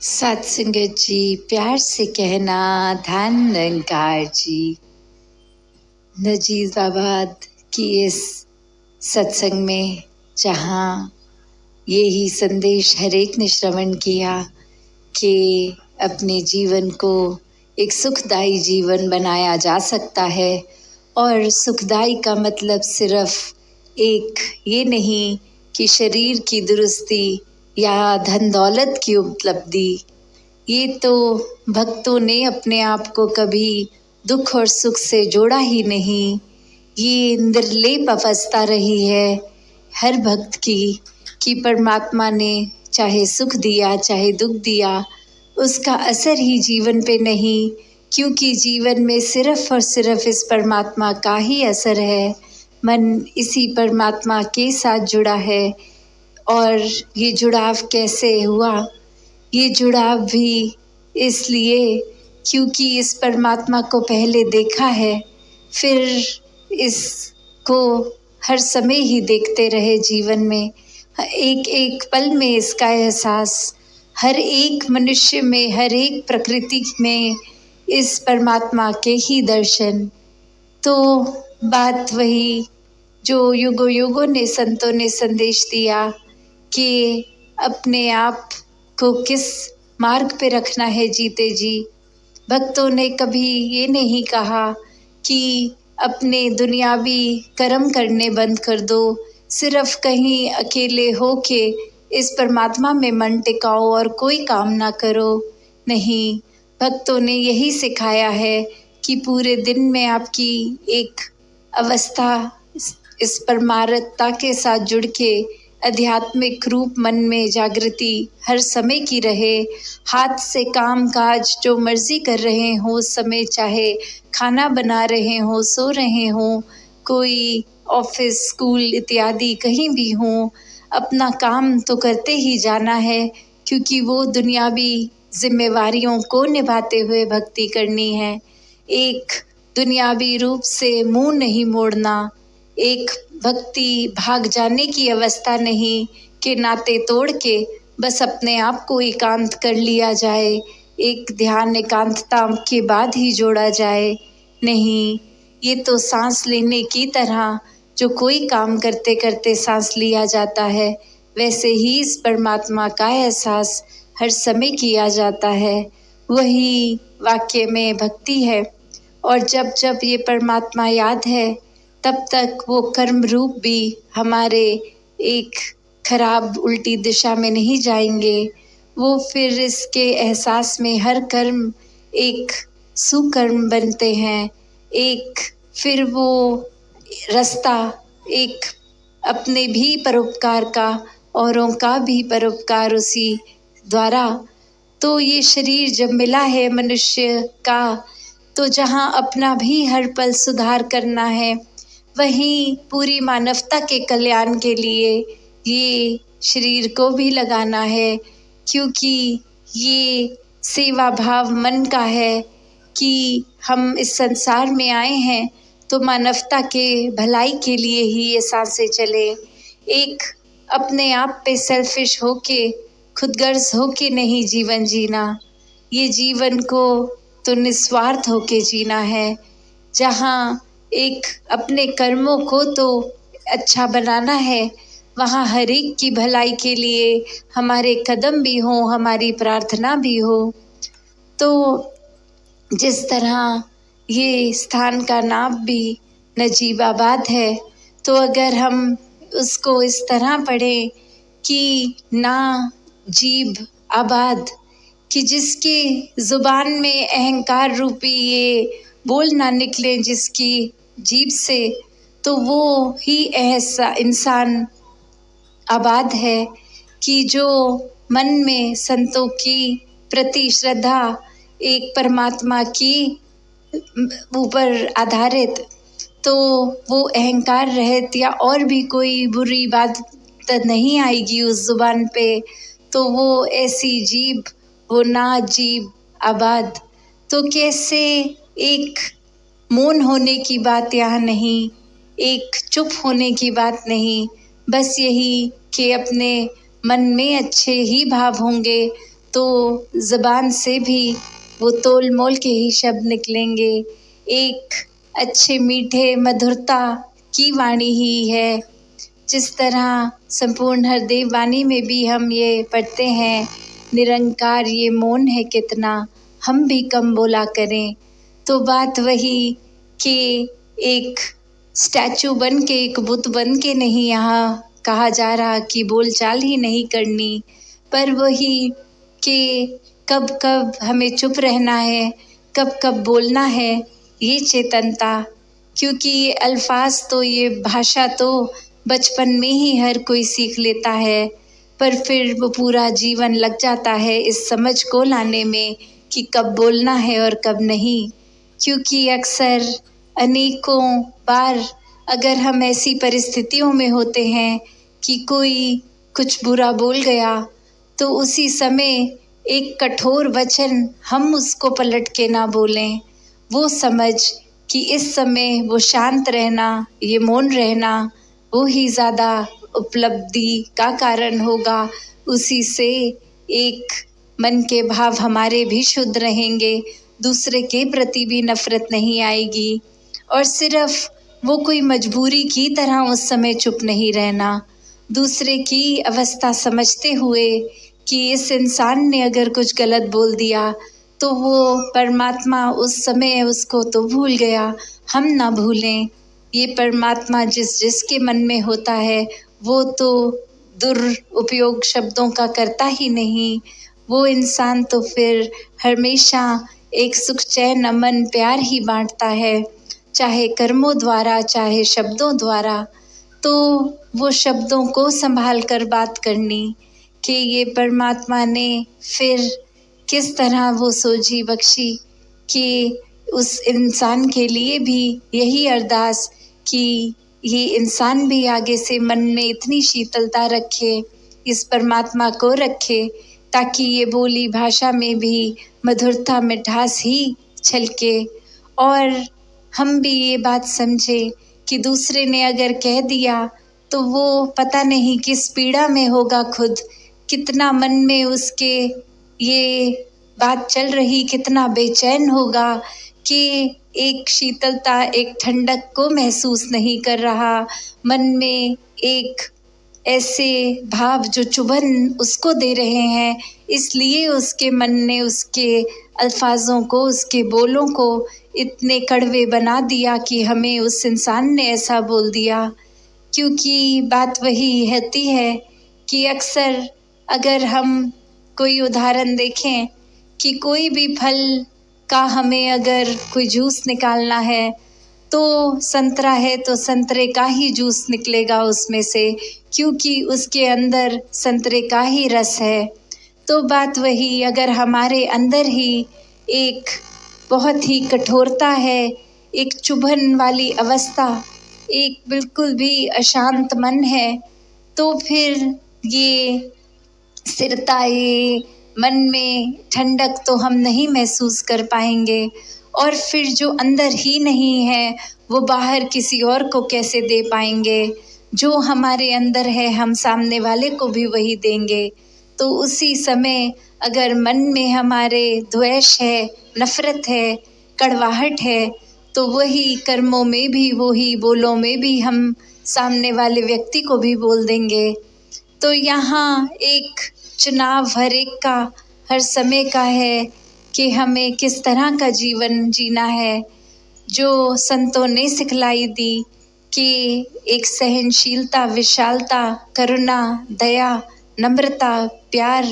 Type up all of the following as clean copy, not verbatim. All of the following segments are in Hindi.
सत्संगत जी, प्यार से कहना धन निरंकार जी। नजीबाबाद की इस सत्संग में जहाँ ये ही संदेश हर एक ने श्रवण किया कि अपने जीवन को एक सुखदायी जीवन बनाया जा सकता है। और सुखदायी का मतलब सिर्फ एक ये नहीं कि शरीर की दुरुस्ती या धन दौलत की उपलब्धि। ये तो भक्तों ने अपने आप को कभी दुख और सुख से जोड़ा ही नहीं। ये निर्लेप अवस्था रही है हर भक्त की कि परमात्मा ने चाहे सुख दिया चाहे दुख दिया, उसका असर ही जीवन पे नहीं, क्योंकि जीवन में सिर्फ और सिर्फ इस परमात्मा का ही असर है। मन इसी परमात्मा के साथ जुड़ा है। और ये जुड़ाव कैसे हुआ? ये जुड़ाव भी इसलिए क्योंकि इस परमात्मा को पहले देखा है, फिर इसको हर समय ही देखते रहे जीवन में। एक एक पल में इसका एहसास, हर एक मनुष्य में, हर एक प्रकृति में इस परमात्मा के ही दर्शन। तो बात वही जो युगों युगों ने संतों ने संदेश दिया कि अपने आप को किस मार्ग पे रखना है जीते जी। भक्तों ने कभी ये नहीं कहा कि अपने दुनियावी कर्म करने बंद कर दो, सिर्फ कहीं अकेले हो के इस परमात्मा में मन टिकाओ और कोई काम ना करो। नहीं, भक्तों ने यही सिखाया है कि पूरे दिन में आपकी एक अवस्था इस परमार्थता के साथ जुड़ के आध्यात्मिक रूप मन में जागृति हर समय की रहे। हाथ से काम काज जो मर्जी कर रहे हो उस समय, चाहे खाना बना रहे हो, सो रहे हो, कोई ऑफिस स्कूल इत्यादि कहीं भी हो, अपना काम तो करते ही जाना है, क्योंकि वो दुनियावी जिम्मेवारियों को निभाते हुए भक्ति करनी है। एक दुनियावी रूप से मुंह नहीं मोड़ना, एक भक्ति भाग जाने की अवस्था नहीं कि नाते तोड़ के बस अपने आप को एकांत कर लिया जाए, एक ध्यान एकांतता के बाद ही जोड़ा जाए। नहीं, ये तो सांस लेने की तरह जो कोई काम करते करते सांस लिया जाता है, वैसे ही इस परमात्मा का एहसास हर समय किया जाता है। वही वाक्य में भक्ति है। और जब जब ये परमात्मा याद है, तब तक वो कर्म रूप भी हमारे एक खराब उल्टी दिशा में नहीं जाएंगे। वो फिर इसके एहसास में हर कर्म एक सुकर्म बनते हैं। एक फिर वो रास्ता एक अपने भी परोपकार का, औरों का भी परोपकार उसी द्वारा। तो ये शरीर जब मिला है मनुष्य का, तो जहाँ अपना भी हर पल सुधार करना है, वहीं पूरी मानवता के कल्याण के लिए ये शरीर को भी लगाना है। क्योंकि ये सेवा भाव मन का है कि हम इस संसार में आए हैं तो मानवता के भलाई के लिए ही ये सांसें चले। एक अपने आप पे सेल्फिश होके, खुदगर्ज होके नहीं जीवन जीना। ये जीवन को तो निस्वार्थ होके जीना है, जहाँ एक अपने कर्मों को तो अच्छा बनाना है, वहाँ हर एक की भलाई के लिए हमारे कदम भी हो, हमारी प्रार्थना भी हो। तो जिस तरह ये स्थान का नाम भी नजीबाबाद है, तो अगर हम उसको इस तरह पढ़ें कि ना जीब आबाद, कि जिसकी ज़ुबान में अहंकार रूपी ये बोल ना निकले जिसकी जीभ से, तो वो ही ऐसा इंसान आबाद है कि जो मन में संतों की प्रति श्रद्धा, एक परमात्मा की ऊपर आधारित, तो वो अहंकार रहित या और भी कोई बुरी बात नहीं आएगी उस जुबान पे, तो वो ऐसी जीभ, वो ना जीभ आबाद। तो कैसे एक मौन होने की बात यहाँ नहीं, एक चुप होने की बात नहीं, बस यही कि अपने मन में अच्छे ही भाव होंगे तो ज़बान से भी वो तोल मोल के ही शब्द निकलेंगे। एक अच्छे मीठे मधुरता की वाणी ही है। जिस तरह संपूर्ण हरदेव वाणी में भी हम ये पढ़ते हैं, निरंकार ये मौन है कितना, हम भी कम बोला करें। तो बात वही कि एक स्टैचू बन के, एक बुत बन के नहीं यहाँ कहा जा रहा कि बोलचाल ही नहीं करनी, पर वही कि कब कब हमें चुप रहना है, कब कब बोलना है, ये चेतनता। क्योंकि ये अल्फाज तो, ये भाषा तो बचपन में ही हर कोई सीख लेता है, पर फिर वो पूरा जीवन लग जाता है इस समझ को लाने में कि कब बोलना है और कब नहीं। क्योंकि अक्सर अनेकों बार अगर हम ऐसी परिस्थितियों में होते हैं कि कोई कुछ बुरा बोल गया, तो उसी समय एक कठोर वचन हम उसको पलट के ना बोलें। वो समझ कि इस समय वो शांत रहना, ये मौन रहना, वो ही ज़्यादा उपलब्धि का कारण होगा। उसी से एक मन के भाव हमारे भी शुद्ध रहेंगे, दूसरे के प्रति भी नफरत नहीं आएगी। और सिर्फ वो कोई मजबूरी की तरह उस समय चुप नहीं रहना, दूसरे की अवस्था समझते हुए कि इस इंसान ने अगर कुछ गलत बोल दिया तो वो परमात्मा उस समय उसको तो भूल गया, हम ना भूलें। ये परमात्मा जिसके मन में होता है वो तो दुरुपयोग शब्दों का करता ही नहीं। वो इंसान तो फिर हमेशा एक सुख चैन अमन प्यार ही बांटता है, चाहे कर्मों द्वारा चाहे शब्दों द्वारा। तो वो शब्दों को संभाल कर बात करनी कि ये परमात्मा ने फिर किस तरह वो सोझी बख्शी कि उस इंसान के लिए भी यही अरदास कि ये इंसान भी आगे से मन में इतनी शीतलता रखे, इस परमात्मा को रखे, ताकि ये बोली भाषा में भी मधुरता मिठास ही छलके। और हम भी ये बात समझे कि दूसरे ने अगर कह दिया तो वो पता नहीं किस पीड़ा में होगा खुद, कितना मन में उसके ये बात चल रही, कितना बेचैन होगा कि एक शीतलता, एक ठंडक को महसूस नहीं कर रहा, मन में एक ऐसे भाव जो चुभन उसको दे रहे हैं, इसलिए उसके मन ने उसके अल्फाजों को, उसके बोलों को इतने कड़वे बना दिया कि हमें उस इंसान ने ऐसा बोल दिया। क्योंकि बात वही होती है कि अक्सर अगर हम कोई उदाहरण देखें कि कोई भी फल का हमें अगर कोई जूस निकालना है तो संतरा है तो संतरे का ही जूस निकलेगा उसमें से, क्योंकि उसके अंदर संतरे का ही रस है। तो बात वही, अगर हमारे अंदर ही एक बहुत ही कठोरता है, एक चुभन वाली अवस्था, एक बिल्कुल भी अशांत मन है, तो फिर ये स्थिरता, ये मन में ठंडक तो हम नहीं महसूस कर पाएंगे। और फिर जो अंदर ही नहीं है वो बाहर किसी और को कैसे दे पाएंगे। जो हमारे अंदर है हम सामने वाले को भी वही देंगे। तो उसी समय अगर मन में हमारे द्वेष है, नफरत है, कड़वाहट है, तो वही कर्मों में भी, वही बोलों में भी हम सामने वाले व्यक्ति को भी बोल देंगे। तो यहाँ एक चुनाव हर एक का, हर समय का है कि हमें किस तरह का जीवन जीना है। जो संतों ने सिखलाई दी कि एक सहनशीलता, विशालता, करुणा, दया, नम्रता, प्यार,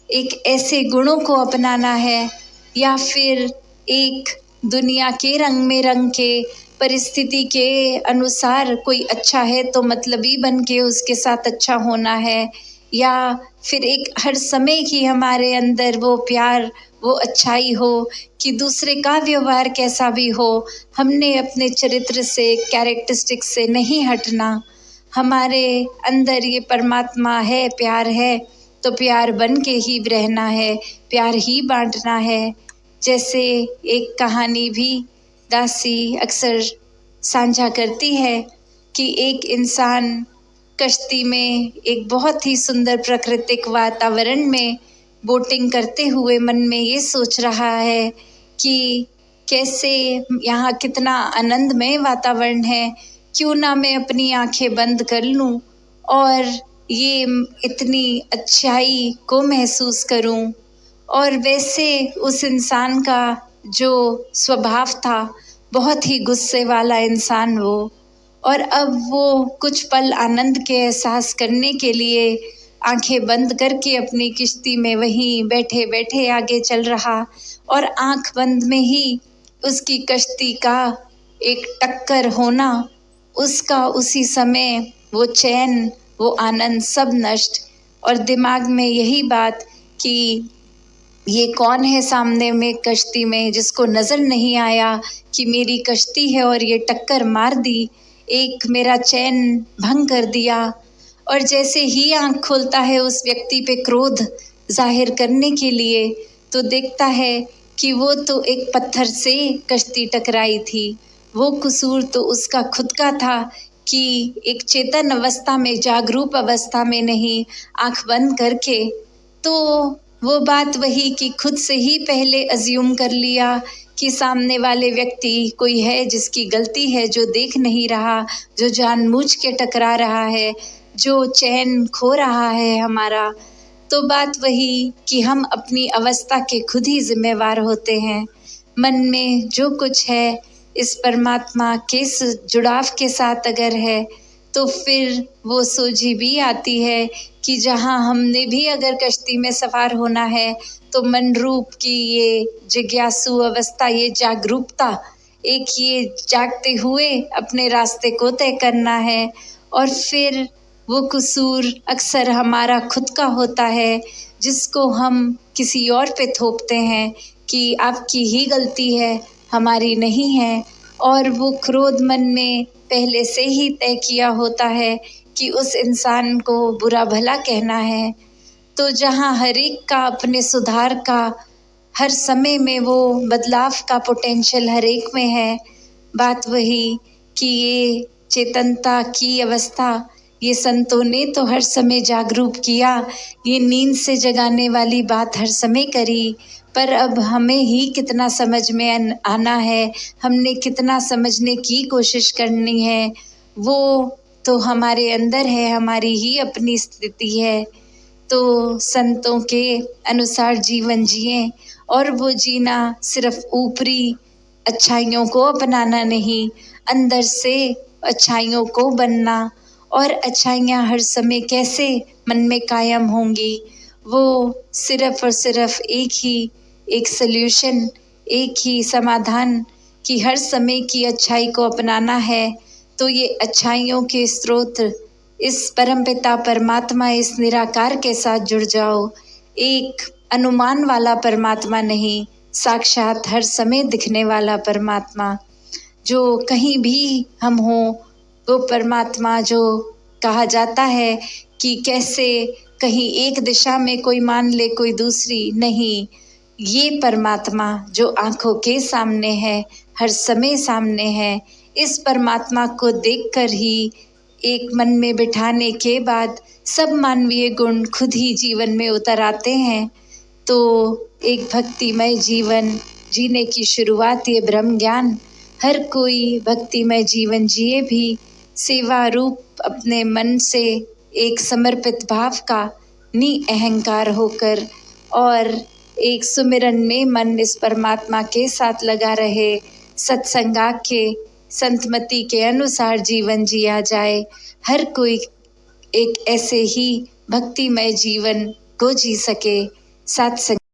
एक ऐसे गुणों को अपनाना है, या फिर एक दुनिया के रंग में रंग के, परिस्थिति के अनुसार कोई अच्छा है तो मतलबी बन के उसके साथ अच्छा होना है, या फिर एक हर समय की हमारे अंदर वो प्यार, वो अच्छाई हो कि दूसरे का व्यवहार कैसा भी हो, हमने अपने चरित्र से, कैरेक्टरिस्टिक से नहीं हटना। हमारे अंदर ये परमात्मा है, प्यार है, तो प्यार बन के ही रहना है, प्यार ही बांटना है। जैसे एक कहानी भी दासी अक्सर साझा करती है कि एक इंसान कश्ती में एक बहुत ही सुंदर प्राकृतिक वातावरण में बोटिंग करते हुए मन में ये सोच रहा है कि कैसे यहाँ कितना आनंदमय वातावरण है, क्यों ना मैं अपनी आंखें बंद कर लूँ और ये इतनी अच्छाई को महसूस करूँ। और वैसे उस इंसान का जो स्वभाव था, बहुत ही गुस्से वाला इंसान वो, और अब वो कुछ पल आनंद के एहसास करने के लिए आंखें बंद करके अपनी किश्ती में वहीं बैठे बैठे आगे चल रहा, और आंख बंद में ही उसकी कश्ती का एक टक्कर होना, उसका उसी समय वो चैन, वो आनंद सब नष्ट। और दिमाग में यही बात कि ये कौन है सामने में कश्ती में, जिसको नज़र नहीं आया कि मेरी कश्ती है और ये टक्कर मार दी, एक मेरा चैन भंग कर दिया। और जैसे ही आंख खोलता है उस व्यक्ति पे क्रोध जाहिर करने के लिए, तो देखता है कि वो तो एक पत्थर से कश्ती टकराई थी। वो कसूर तो उसका खुद का था कि एक चेतन अवस्था में, जागरूक अवस्था में नहीं, आंख बंद करके, तो वो बात वही कि खुद से ही पहले अज्यूम कर लिया कि सामने वाले व्यक्ति कोई है जिसकी गलती है, जो देख नहीं रहा, जो जानबूझ के टकरा रहा है, जो चैन खो रहा है हमारा। तो बात वही कि हम अपनी अवस्था के खुद ही जिम्मेवार होते हैं। मन में जो कुछ है इस परमात्मा के जुड़ाव के साथ अगर है, तो फिर वो सोझी भी आती है कि जहाँ हमने भी अगर कश्ती में सवार होना है, तो मन रूप की ये जिज्ञासु अवस्था, ये जागरूकता, एक ये जागते हुए अपने रास्ते को तय करना है। और फिर वो कसूर अक्सर हमारा खुद का होता है, जिसको हम किसी और पे थोपते हैं कि आपकी ही गलती है, हमारी नहीं है। और वो क्रोध मन में पहले से ही तय किया होता है कि उस इंसान को बुरा भला कहना है। तो जहाँ हर एक का अपने सुधार का, हर समय में वो बदलाव का पोटेंशियल हर एक में है, बात वही कि ये चेतनता की अवस्था, ये संतों ने तो हर समय जागरूक किया, ये नींद से जगाने वाली बात हर समय करी, पर अब हमें ही कितना समझ में आना है, हमने कितना समझने की कोशिश करनी है, वो तो हमारे अंदर है, हमारी ही अपनी स्थिति है। तो संतों के अनुसार जीवन जिएं, और वो जीना सिर्फ ऊपरी अच्छाइयों को अपनाना नहीं, अंदर से अच्छाइयों को बनना। और अच्छाइयाँ हर समय कैसे मन में कायम होंगी, वो सिर्फ और सिर्फ एक सल्यूशन, एक ही समाधान कि हर समय की अच्छाई को अपनाना है। तो ये अच्छाइयों के स्रोत इस परमपिता परमात्मा, इस निराकार के साथ जुड़ जाओ। एक अनुमान वाला परमात्मा नहीं, साक्षात हर समय दिखने वाला परमात्मा, जो कहीं भी हम हों, वो परमात्मा जो कहा जाता है कि कैसे कहीं एक दिशा में कोई मान ले, कोई दूसरी नहीं, ये परमात्मा जो आंखों के सामने है, हर समय सामने है, इस परमात्मा को देखकर ही एक मन में बिठाने के बाद सब मानवीय गुण खुद ही जीवन में उतर आते हैं। तो एक भक्तिमय जीवन जीने की शुरुआत, ये ब्रह्म ज्ञान, हर कोई भक्तिमय जीवन जिए भी सेवा रूप अपने मन से एक समर्पित भाव का निअहंकार होकर, और एक सुमिरन में मन इस परमात्मा के साथ लगा रहे, सत्संगा के संतमति के अनुसार जीवन जिया जाए। हर कोई एक ऐसे ही भक्तिमय जीवन को जी सके। सत्संग